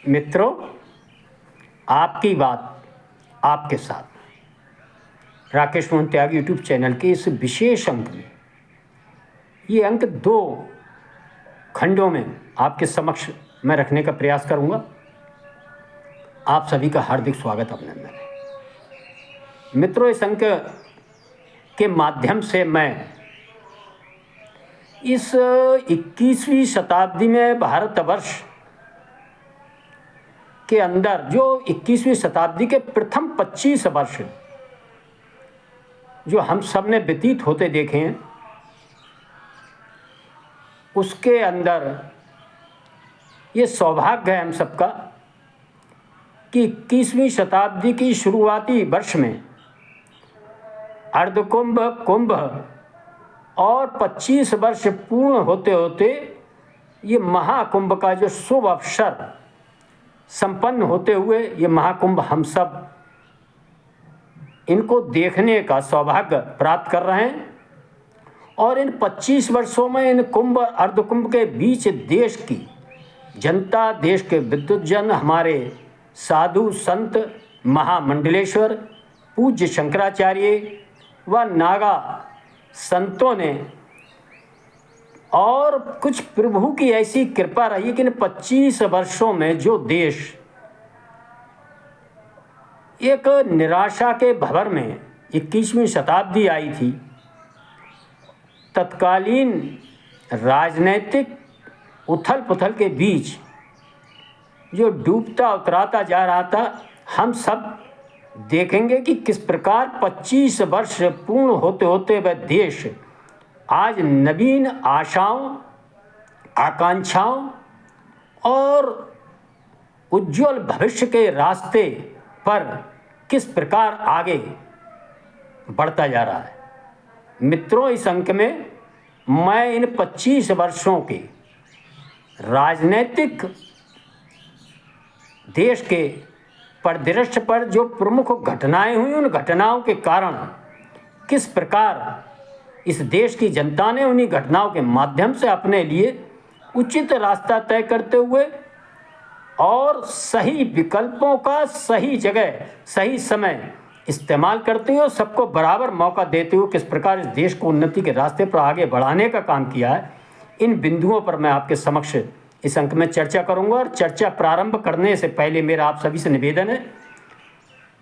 मित्रों, आपकी बात आपके साथ राकेश मोहन त्यागी यूट्यूब चैनल के इस विशेष अंक में, ये अंक 2 खंडों में आपके समक्ष मैं रखने का प्रयास करूंगा। आप सभी का हार्दिक स्वागत अभिनंदन है। मित्रों, इस अंक के माध्यम से मैं इस 21वीं शताब्दी में भारतवर्ष के अंदर जो 21वीं शताब्दी के प्रथम 25 वर्ष जो हम सब ने व्यतीत होते देखे हैं, उसके अंदर ये सौभाग्य है हम सबका कि 21वीं शताब्दी की शुरुआती वर्ष में अर्धकुंभ, कुंभ और 25 वर्ष पूर्ण होते होते ये महाकुंभ का जो शुभ अवसर संपन्न होते हुए ये महाकुंभ हम सब इनको देखने का सौभाग्य प्राप्त कर रहे हैं। और इन 25 वर्षों में इन कुंभ और अर्धकुंभ के बीच देश की जनता, देश के विद्वज्जन, हमारे साधु संत, महामंडलेश्वर, पूज्य शंकराचार्य व नागा संतों ने और कुछ प्रभु की ऐसी कृपा रही कि इन 25 वर्षों में जो देश एक निराशा के भंवर में 21वीं शताब्दी आई थी, तत्कालीन राजनैतिक उथल पुथल के बीच जो डूबता उतराता जा रहा था, हम सब देखेंगे कि किस प्रकार 25 वर्ष पूर्ण होते होते वह देश आज नवीन आशाओं, आकांक्षाओं और उज्ज्वल भविष्य के रास्ते पर किस प्रकार आगे बढ़ता जा रहा है। मित्रों, इस अंक में मैं इन 25 वर्षों के राजनीतिक देश के परिदृश्य पर जो प्रमुख घटनाएं हुई, उन घटनाओं के कारण किस प्रकार इस देश की जनता ने उन्हीं घटनाओं के माध्यम से अपने लिए उचित रास्ता तय करते हुए और सही विकल्पों का सही जगह, सही समय इस्तेमाल करते हुए, सबको बराबर मौका देते हुए किस प्रकार इस देश को उन्नति के रास्ते पर आगे बढ़ाने का काम किया है, इन बिंदुओं पर मैं आपके समक्ष इस अंक में चर्चा करूंगा। और चर्चा प्रारंभ करने से पहले मेरा आप सभी से निवेदन है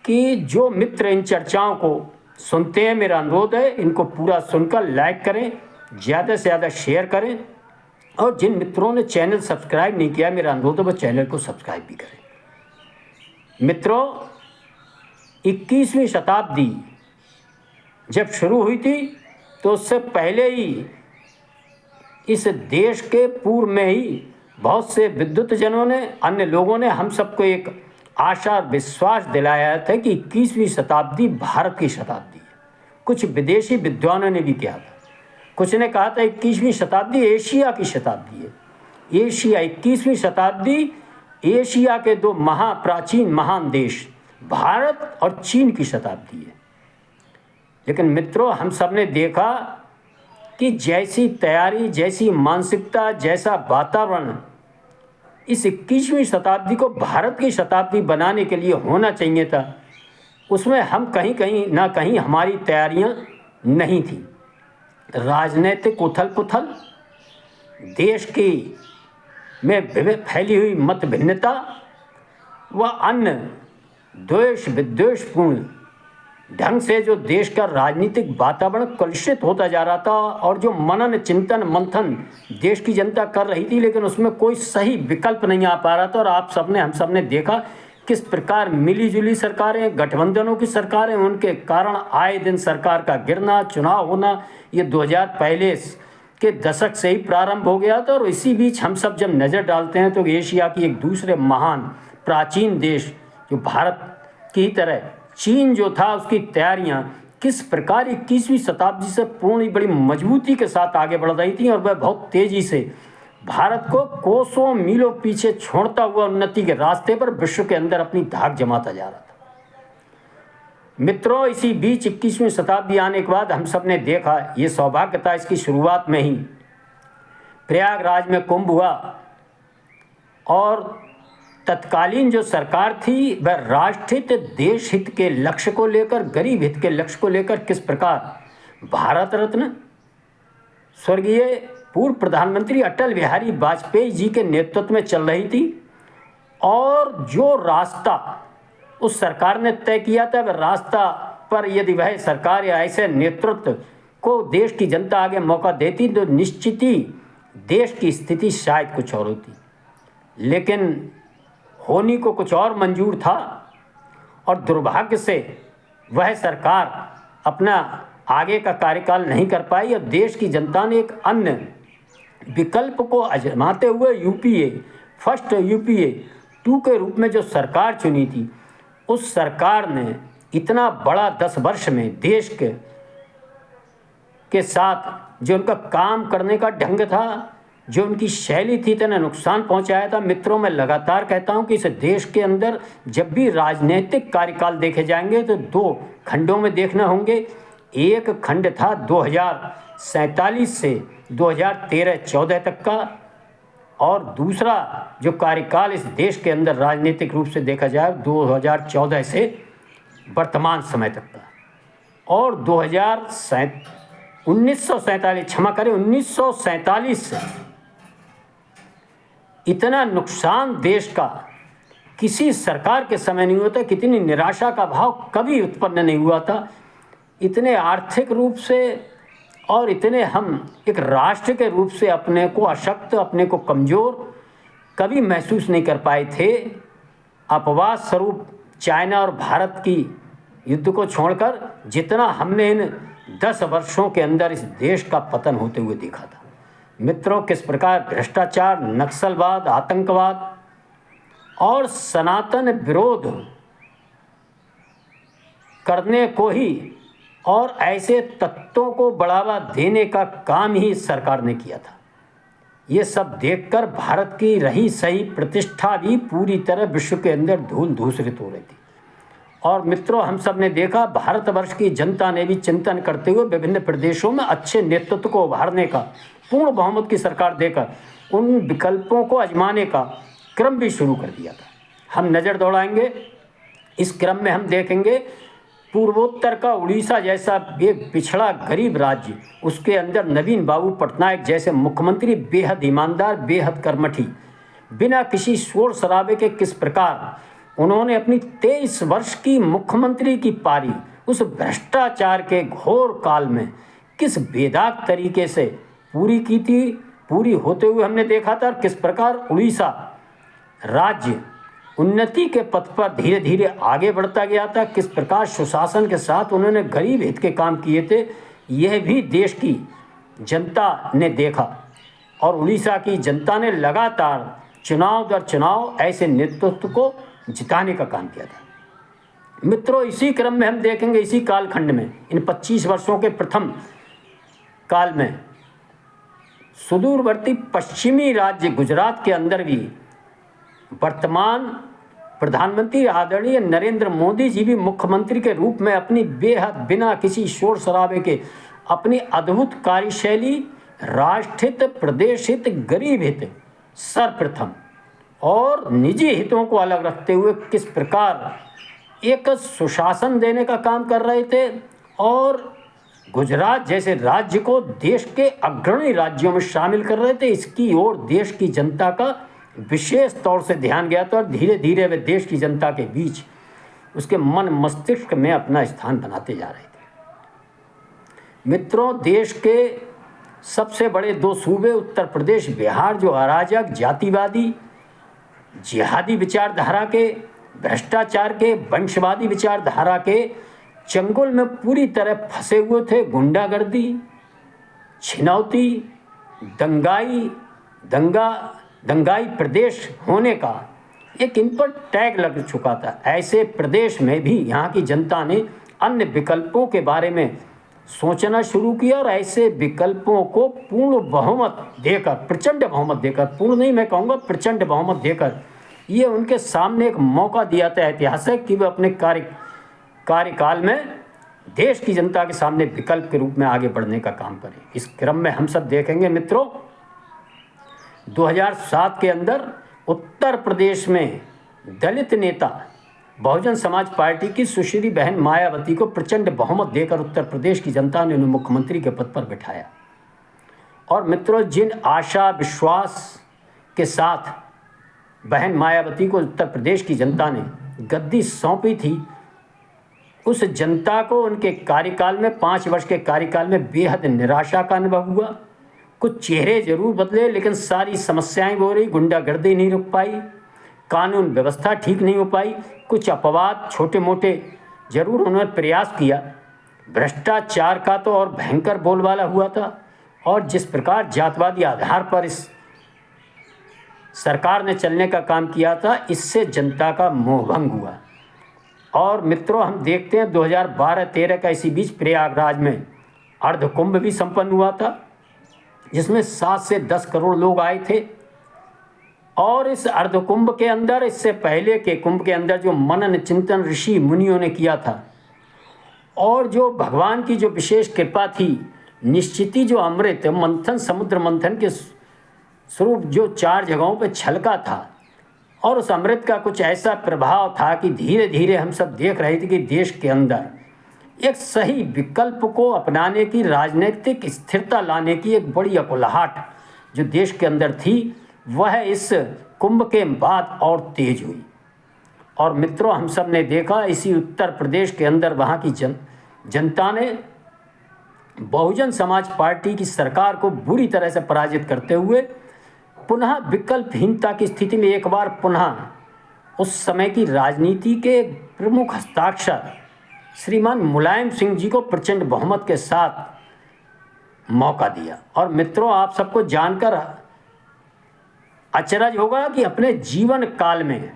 कि जो मित्र इन चर्चाओं को सुनते हैं, मेरा अनुरोध है इनको पूरा सुनकर लाइक करें, ज़्यादा से ज़्यादा शेयर करें, और जिन मित्रों ने चैनल सब्सक्राइब नहीं किया, मेरा अनुरोध है वह चैनल को सब्सक्राइब भी करें। मित्रों, 21वीं शताब्दी जब शुरू हुई थी तो उससे पहले ही इस देश के पूर्व में ही बहुत से विद्वत जनों ने, अन्य लोगों ने हम सबको एक आशा और विश्वास दिलाया था कि 21वीं शताब्दी भारत की शताब्दी है। कुछ विदेशी विद्वानों ने भी कहा था, कुछ ने कहा था 21वीं शताब्दी एशिया की शताब्दी है। एशिया 21वीं शताब्दी एशिया के 2 महाप्राचीन महान देश भारत और चीन की शताब्दी है। लेकिन मित्रों, हम सब ने देखा कि जैसी तैयारी, जैसी मानसिकता, जैसा वातावरण इस 21वीं शताब्दी को भारत की शताब्दी बनाने के लिए होना चाहिए था, उसमें हम कहीं ना कहीं हमारी तैयारियां नहीं थी। राजनीतिक उथल पुथल, देश की में फैली हुई मत भिन्नता व अन्य द्वेष विद्वेषपूर्ण ढंग से जो देश का राजनीतिक वातावरण कलुषित होता जा रहा था, और जो मनन चिंतन मंथन देश की जनता कर रही थी, लेकिन उसमें कोई सही विकल्प नहीं आ पा रहा था। और आप सबने, हम सबने देखा किस प्रकार मिली-जुली सरकारें, गठबंधनों की सरकारें, उनके कारण आए दिन सरकार का गिरना, चुनाव होना, ये 2000 पहले के दशक से ही प्रारंभ हो गया था। और इसी बीच हम सब जब नज़र डालते हैं तो एशिया की एक दूसरे महान प्राचीन देश जो भारत की तरह चीन जो था, उसकी तैयारियां किस प्रकार 21वीं शताब्दी से पूर्ण बड़ी मजबूती के साथ आगे बढ़ रही थी, और वह बहुत तेज़ी से भारत को कोसों मीलों पीछे छोड़ता हुआ उन्नति के रास्ते पर विश्व के अंदर अपनी धाक जमाता जा रहा था। मित्रों, इसी बीच 21वीं शताब्दी आने के बाद हम सब ने देखा, ये सौभाग्य था इसकी शुरुआत में ही प्रयागराज में कुंभ हुआ और तत्कालीन जो सरकार थी वह राष्ट्रहित, देश हित के लक्ष्य को लेकर, गरीब हित के लक्ष्य को लेकर किस प्रकार भारत रत्न स्वर्गीय पूर्व प्रधानमंत्री अटल बिहारी वाजपेयी जी के नेतृत्व में चल रही थी, और जो रास्ता उस सरकार ने तय किया था वह रास्ता पर यदि वह सरकार या ऐसे नेतृत्व को देश की जनता आगे मौका देती तो निश्चित ही देश की स्थिति शायद कुछ और होती, लेकिन होनी को कुछ और मंजूर था, और दुर्भाग्य से वह सरकार अपना आगे का कार्यकाल नहीं कर पाई और देश की जनता ने एक अन्य विकल्प को आजमाते हुए फर्स्ट यूपीए 2 के रूप में जो सरकार चुनी थी, उस सरकार ने इतना बड़ा 10 वर्ष में देश के साथ जो उनका काम करने का ढंग था, जो उनकी शैली थी, इतना नुकसान पहुंचाया था। मित्रों, मैं लगातार कहता हूं कि इस देश के अंदर जब भी राजनीतिक कार्यकाल देखे जाएंगे तो 2 खंडों में देखना होंगे। एक खंड था 2047 से 2013-14 तक का, और दूसरा जो कार्यकाल इस देश के अंदर राजनीतिक रूप से देखा जाए 2014 से वर्तमान समय तक का, और 1947 से इतना नुकसान देश का किसी सरकार के समय नहीं हुआ था, कितनी निराशा का भाव कभी उत्पन्न नहीं हुआ था। इतने आर्थिक रूप से और इतने हम एक राष्ट्र के रूप से अपने को अशक्त, अपने को कमज़ोर कभी महसूस नहीं कर पाए थे। अपवाद स्वरूप चाइना और भारत की युद्ध को छोड़कर जितना हमने इन 10 वर्षों के अंदर इस देश का पतन होते हुए देखा था। मित्रों, किस प्रकार भ्रष्टाचार, नक्सलवाद, आतंकवाद और सनातन विरोध करने को ही और ऐसे तत्वों को बढ़ावा देने का काम ही इस सरकार ने किया था। ये सब देखकर भारत की रही सही प्रतिष्ठा भी पूरी तरह विश्व के अंदर धूल धूसरित हो रही थी। और मित्रों, हम सब ने देखा भारतवर्ष की जनता ने भी चिंतन करते हुए विभिन्न प्रदेशों में अच्छे नेतृत्व को उभारने का, पूर्ण बहुमत की सरकार देकर उन विकल्पों को आजमाने का क्रम भी शुरू कर दिया था। हम नज़र दौड़ाएंगे, इस क्रम में हम देखेंगे पूर्वोत्तर का उड़ीसा जैसा एक पिछड़ा गरीब राज्य, उसके अंदर नवीन बाबू पटनायक जैसे मुख्यमंत्री बेहद ईमानदार, बेहद कर्मठी, बिना किसी शोर शराबे के किस प्रकार उन्होंने अपनी 23 वर्ष की मुख्यमंत्री की पारी उस भ्रष्टाचार के घोर काल में किस बेदाग तरीके से पूरी की थी, पूरी होते हुए हमने देखा था। किस प्रकार उड़ीसा राज्य उन्नति के पथ पर धीरे धीरे आगे बढ़ता गया था, किस प्रकार सुशासन के साथ उन्होंने गरीब हित के काम किए थे, यह भी देश की जनता ने देखा। और उड़ीसा की जनता ने लगातार चुनाव दर चुनाव ऐसे नेतृत्व को जिताने का काम किया था। मित्रों, इसी क्रम में हम देखेंगे, इसी कालखंड में, इन 25 वर्षों के प्रथम काल में सुदूरवर्ती पश्चिमी राज्य गुजरात के अंदर भी वर्तमान प्रधानमंत्री आदरणीय नरेंद्र मोदी जी भी मुख्यमंत्री के रूप में अपनी बेहद बिना किसी शोर शराबे के अपनी अद्भुत कार्यशैली, राष्ट्रहित, प्रदेश हित, गरीब हित सर्वप्रथम और निजी हितों को अलग रखते हुए किस प्रकार एक सुशासन देने का काम कर रहे थे, और गुजरात जैसे राज्य को देश के अग्रणी राज्यों में शामिल कर रहे थे। इसकी ओर देश की जनता का विशेष तौर से ध्यान गया था, और धीरे धीरे वे देश की जनता के बीच उसके मन मस्तिष्क में अपना स्थान बनाते जा रहे थे। मित्रों, देश के सबसे बड़े 2 सूबे उत्तर प्रदेश, बिहार, जो अराजक, जातिवादी, जिहादी विचारधारा के, भ्रष्टाचार के, वंशवादी विचारधारा के चंगुल में पूरी तरह फंसे हुए थे। गुंडागर्दी, छिनौती, दंगाई प्रदेश होने का एक इन पर टैग लग चुका था। ऐसे प्रदेश में भी यहाँ की जनता ने अन्य विकल्पों के बारे में सोचना शुरू किया, और ऐसे विकल्पों को पूर्ण बहुमत देकर, प्रचंड बहुमत देकर, पूर्ण नहीं मैं कहूँगा, प्रचंड बहुमत देकर ये उनके सामने एक मौका दिया था ऐतिहासिक कि वे अपने कार्यकाल में देश की जनता के सामने विकल्प के रूप में आगे बढ़ने का काम करें। इस क्रम में हम सब देखेंगे मित्रों, 2007 के अंदर उत्तर प्रदेश में दलित नेता बहुजन समाज पार्टी की सुश्री बहन मायावती को प्रचंड बहुमत देकर उत्तर प्रदेश की जनता ने उन्हें मुख्यमंत्री के पद पर बिठाया। और मित्रों, जिन आशा विश्वास के साथ बहन मायावती को उत्तर प्रदेश की जनता ने गद्दी सौंपी थी, उस जनता को उनके कार्यकाल में 5 वर्ष के कार्यकाल में बेहद निराशा का अनुभव हुआ। कुछ चेहरे जरूर बदले, लेकिन सारी समस्याएं हो रही। गुंडागर्दी नहीं रुक पाई, कानून व्यवस्था ठीक नहीं हो पाई, कुछ अपवाद छोटे मोटे जरूर उन्होंने प्रयास किया। भ्रष्टाचार का तो और भयंकर बोलबाला हुआ था, और जिस प्रकार जातवादी आधार पर इस सरकार ने चलने का काम किया था, इससे जनता का मोहभंग हुआ। और मित्रों, हम देखते हैं 2012-13 का इसी बीच प्रयागराज में अर्धकुंभ भी संपन्न हुआ था, जिसमें 7 से 10 करोड़ लोग आए थे। और इस अर्धकुंभ के अंदर, इससे पहले के कुंभ के अंदर जो मनन चिंतन ऋषि मुनियों ने किया था, और जो भगवान की जो विशेष कृपा थी, निश्चित ही जो अमृत मंथन, समुद्र मंथन के स्वरूप जो 4 जगहों पर छलका था, और उस अमृत का कुछ ऐसा प्रभाव था कि धीरे धीरे हम सब देख रहे थे कि देश के अंदर एक सही विकल्प को अपनाने की, राजनीतिक स्थिरता लाने की एक बड़ी अकुलाहट जो देश के अंदर थी, वह इस कुंभ के बाद और तेज हुई। और मित्रों, हम सब ने देखा इसी उत्तर प्रदेश के अंदर वहाँ की जनता ने बहुजन समाज पार्टी की सरकार को बुरी तरह से पराजित करते हुए पुनः विकल्पहीनता की स्थिति में एक बार पुनः उस समय की राजनीति के प्रमुख हस्ताक्षर श्रीमान मुलायम सिंह जी को प्रचंड बहुमत के साथ मौका दिया। और मित्रों, आप सबको जानकर अचरज होगा कि अपने जीवन काल में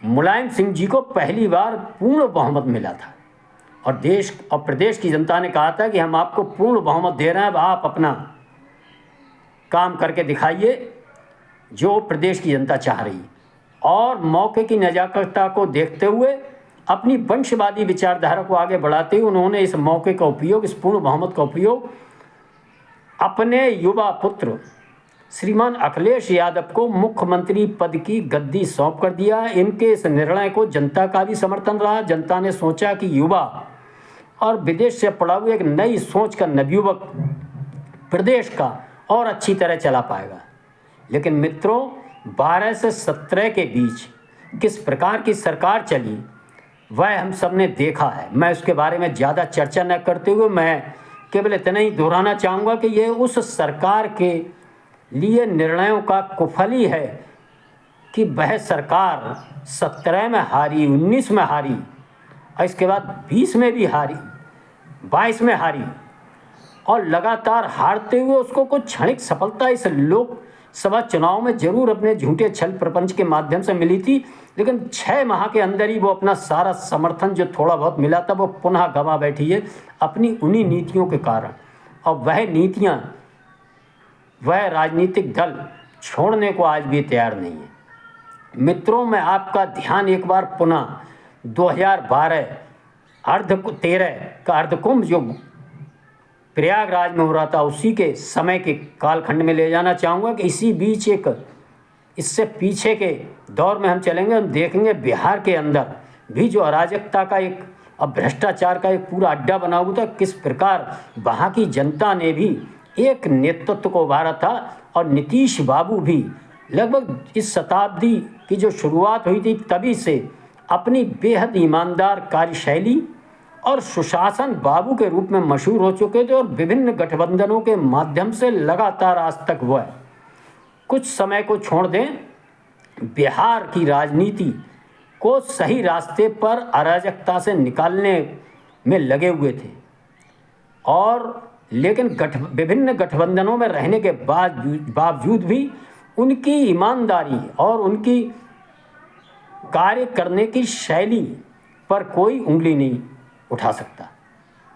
मुलायम सिंह जी को पहली बार पूर्ण बहुमत मिला था, और देश और प्रदेश की जनता ने कहा था कि हम आपको पूर्ण बहुमत दे रहे हैं, अब आप अपना काम करके दिखाइए जो प्रदेश की जनता चाह रही। और मौके की नजाकता को देखते हुए, अपनी वंशवादी विचारधारा को आगे बढ़ाते हुए, उन्होंने इस मौके का उपयोग, इस पूर्ण बहुमत का उपयोग अपने युवा पुत्र श्रीमान अखिलेश यादव को मुख्यमंत्री पद की गद्दी सौंप कर दिया। इनके इस निर्णय को जनता का भी समर्थन रहा। जनता ने सोचा कि युवा और विदेश से पढ़ा हुआ एक नई सोच का नवयुवक प्रदेश का और अच्छी तरह चला पाएगा। लेकिन मित्रों, 12 से 17 के बीच किस प्रकार की सरकार चली, वह हम सब ने देखा है। मैं उसके बारे में ज़्यादा चर्चा न करते हुए मैं केवल इतना ही दोहराना चाहूँगा कि ये उस सरकार के लिए निर्णयों का कुफली है कि वह सरकार 17 में हारी, 19 में हारी, और इसके बाद 20 में भी हारी, 22 में हारी, और लगातार हारते हुए उसको कुछ क्षणिक सफलता इस लोकसभा चुनाव में जरूर अपने झूठे छल प्रपंच के माध्यम से मिली थी, लेकिन 6 माह के अंदर ही वो अपना सारा समर्थन जो थोड़ा बहुत मिला था वो पुनः गंवा बैठी है अपनी उन्हीं नीतियों के कारण। और वह नीतियां, वह राजनीतिक दल छोड़ने को आज भी तैयार नहीं है। मित्रों, मैं आपका ध्यान एक बार पुनः 2012-13 का अर्धकुंभ जो प्रयागराज में हो रहा था, उसी के समय के कालखंड में ले जाना चाहूँगा कि इसी बीच एक इससे पीछे के दौर में हम चलेंगे। हम देखेंगे बिहार के अंदर भी जो अराजकता का एक, अब भ्रष्टाचार का एक पूरा अड्डा बना हुआ था, किस प्रकार वहाँ की जनता ने भी एक नेतृत्व को उभारा था। और नीतीश बाबू भी लगभग इस शताब्दी की जो शुरुआत हुई थी तभी से अपनी बेहद ईमानदार कार्यशैली और सुशासन बाबू के रूप में मशहूर हो चुके थे, और विभिन्न गठबंधनों के माध्यम से लगातार आज तक वह कुछ समय को छोड़ दें बिहार की राजनीति को सही रास्ते पर अराजकता से निकालने में लगे हुए थे। और लेकिन विभिन्न गठबंधनों में रहने के बावजूद भी उनकी ईमानदारी और उनकी कार्य करने की शैली पर कोई उंगली नहीं उठा सकता।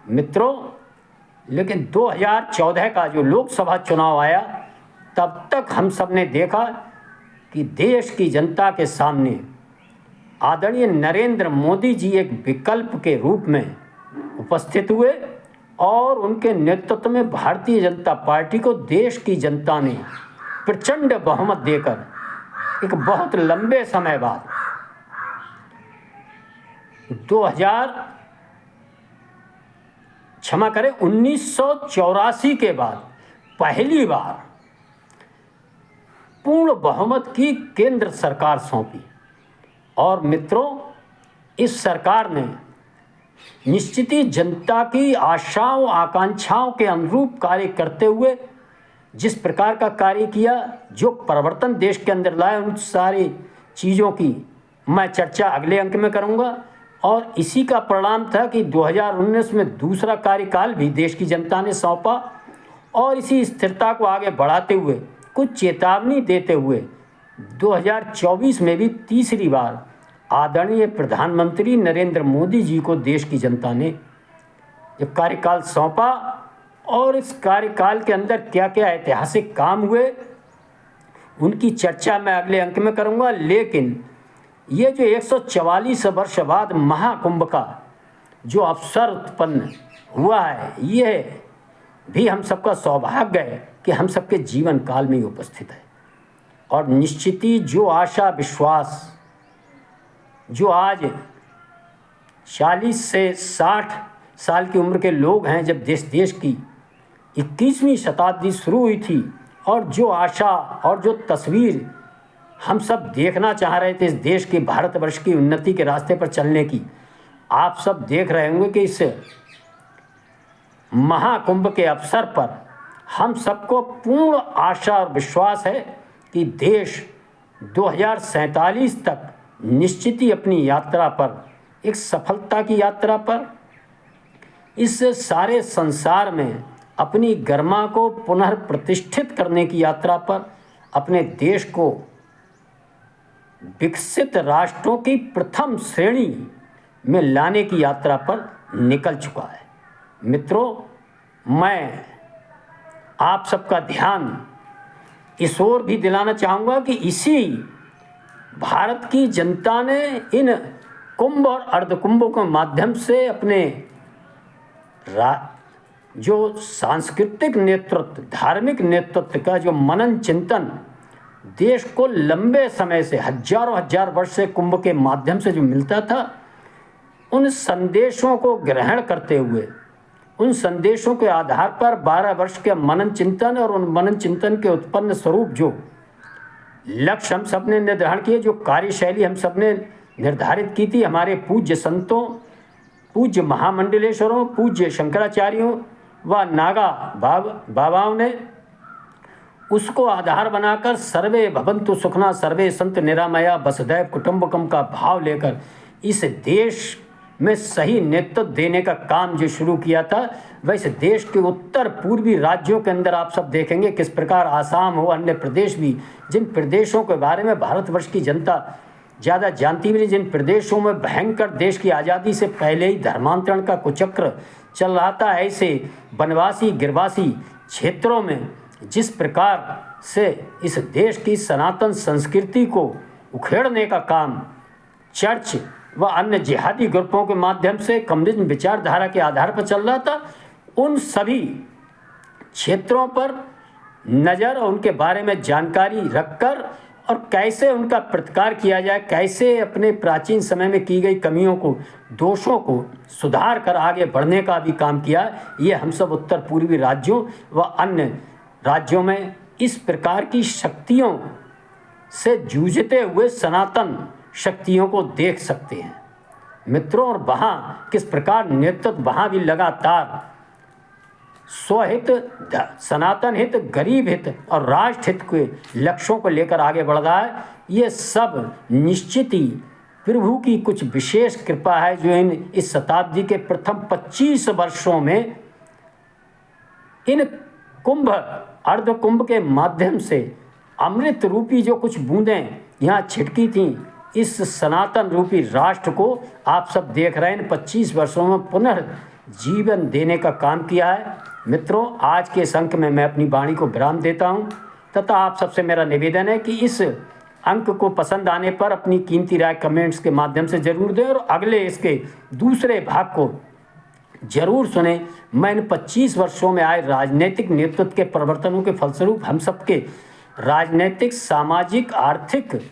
मित्रों, लेकिन 2014 का जो लोकसभा चुनाव आया, तब तक हम सब ने देखा कि देश की जनता के सामने आदरणीय नरेंद्र मोदी जी एक विकल्प के रूप में उपस्थित हुए, और उनके नेतृत्व में भारतीय जनता पार्टी को देश की जनता ने प्रचंड बहुमत देकर एक बहुत लंबे समय बाद 1984 के बाद पहली बार पूर्ण बहुमत की केंद्र सरकार सौंपी। और मित्रों, इस सरकार ने निश्चित ही जनता की आशाओं आकांक्षाओं के अनुरूप कार्य करते हुए जिस प्रकार का कार्य किया, जो परिवर्तन देश के अंदर लाए, उन सारी चीज़ों की मैं चर्चा अगले अंक में करूंगा। और इसी का परिणाम था कि 2019 में दूसरा कार्यकाल भी देश की जनता ने सौंपा और इसी स्थिरता को आगे बढ़ाते हुए कुछ चेतावनी देते हुए 2024 में भी तीसरी बार आदरणीय प्रधानमंत्री नरेंद्र मोदी जी को देश की जनता ने जब कार्यकाल सौंपा और इस कार्यकाल के अंदर क्या क्या ऐतिहासिक काम हुए उनकी चर्चा मैं अगले अंक में करूंगा। लेकिन ये जो 144 वर्ष बाद महाकुंभ का जो अवसर उत्पन्न हुआ है, ये भी हम सबका सौभाग्य है कि हम सबके जीवन काल में ही उपस्थित है। और निश्चित ही जो आशा विश्वास जो आज 40 से 60 साल की उम्र के लोग हैं, जब देश की 21वीं शताब्दी शुरू हुई थी और जो आशा और जो तस्वीर हम सब देखना चाह रहे थे इस देश के भारतवर्ष की उन्नति के रास्ते पर चलने की, आप सब देख रहे होंगे कि इस महाकुंभ के अवसर पर हम सबको पूर्ण आशा और विश्वास है कि देश 2047 तक निश्चित ही अपनी यात्रा पर, एक सफलता की यात्रा पर, इस सारे संसार में अपनी गरिमा को पुनः प्रतिष्ठित करने की यात्रा पर, अपने देश को विकसित राष्ट्रों की प्रथम श्रेणी में लाने की यात्रा पर निकल चुका है। मित्रों, मैं आप सबका ध्यान इस ओर भी दिलाना चाहूँगा कि इसी भारत की जनता ने इन कुंभ और अर्धकुंभों के माध्यम से अपने जो सांस्कृतिक नेतृत्व, धार्मिक नेतृत्व का जो मनन चिंतन देश को लंबे समय से हजारों हजार वर्ष से कुंभ के माध्यम से जो मिलता था, उन संदेशों को ग्रहण करते हुए, उन संदेशों के आधार पर 12 वर्ष के मनन चिंतन और उन मनन चिंतन के उत्पन्न स्वरूप जो लक्ष्य हम सब ने निर्धारण किए, जो कार्यशैली हम सब ने निर्धारित की थी, हमारे पूज्य संतों, पूज्य महामंडलेश्वरों, पूज्य शंकराचार्यों व नागा बाबाओं ने उसको आधार बनाकर सर्वे भवन्तु सुखना सर्वे संत निरामया वसुधैव कुटुंबकम का भाव लेकर इस देश में सही नेतृत्व देने का काम जो शुरू किया था, वैसे देश के उत्तर पूर्वी राज्यों के अंदर आप सब देखेंगे किस प्रकार आसाम हो, अन्य प्रदेश भी, जिन प्रदेशों के बारे में भारतवर्ष की जनता ज़्यादा जानती भी नहीं, जिन प्रदेशों में भयंकर देश की आज़ादी से पहले ही धर्मांतरण का कुचक्र चल रहा था, ऐसे वनवासी गिरवासी क्षेत्रों में जिस प्रकार से इस देश की सनातन संस्कृति को उखेड़ने का काम चर्च व अन्य जिहादी ग्रुपों के माध्यम से कम्युनिज्म विचारधारा के आधार पर चल रहा था, उन सभी क्षेत्रों पर नज़र और उनके बारे में जानकारी रखकर और कैसे उनका प्रतिकार किया जाए, कैसे अपने प्राचीन समय में की गई कमियों को, दोषों को सुधार कर आगे बढ़ने का भी काम किया। ये हम सब उत्तर पूर्वी राज्यों व अन्य राज्यों में इस प्रकार की शक्तियों से जूझते हुए सनातन शक्तियों को देख सकते हैं मित्रों। और वहाँ किस प्रकार नेतृत्व वहाँ भी लगातार स्वहित, सनातन हित, गरीब हित और राष्ट्र हित के लक्ष्यों को लेकर आगे बढ़ रहा है। ये सब निश्चित ही प्रभु की कुछ विशेष कृपा है जो इस शताब्दी के प्रथम 25 वर्षों में इन कुंभ अर्ध कुंभ के माध्यम से अमृत रूपी जो कुछ बूंदें यहाँ छिटकी थीं, इस सनातन रूपी राष्ट्र को आप सब देख रहे हैं, इन 25 वर्षों में पुनर्जीवन देने का काम किया है। मित्रों, आज के इस अंक में मैं अपनी वाणी को विराम देता हूँ तथा आप सबसे मेरा निवेदन है कि इस अंक को पसंद आने पर अपनी कीमती राय कमेंट्स के माध्यम से ज़रूर दें और अगले इसके दूसरे भाग को जरूर सुने। मैं इन 25 वर्षों में आए राजनीतिक नेतृत्व के परिवर्तनों के फलस्वरूप हम सबके राजनैतिक, सामाजिक, आर्थिक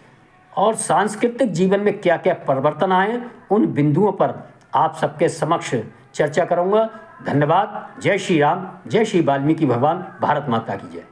और सांस्कृतिक जीवन में क्या क्या परिवर्तन आए, उन बिंदुओं पर आप सबके समक्ष चर्चा करूंगा। धन्यवाद। जय श्री राम, जय श्री वाल्मीकि भगवान। भारत माता की जय।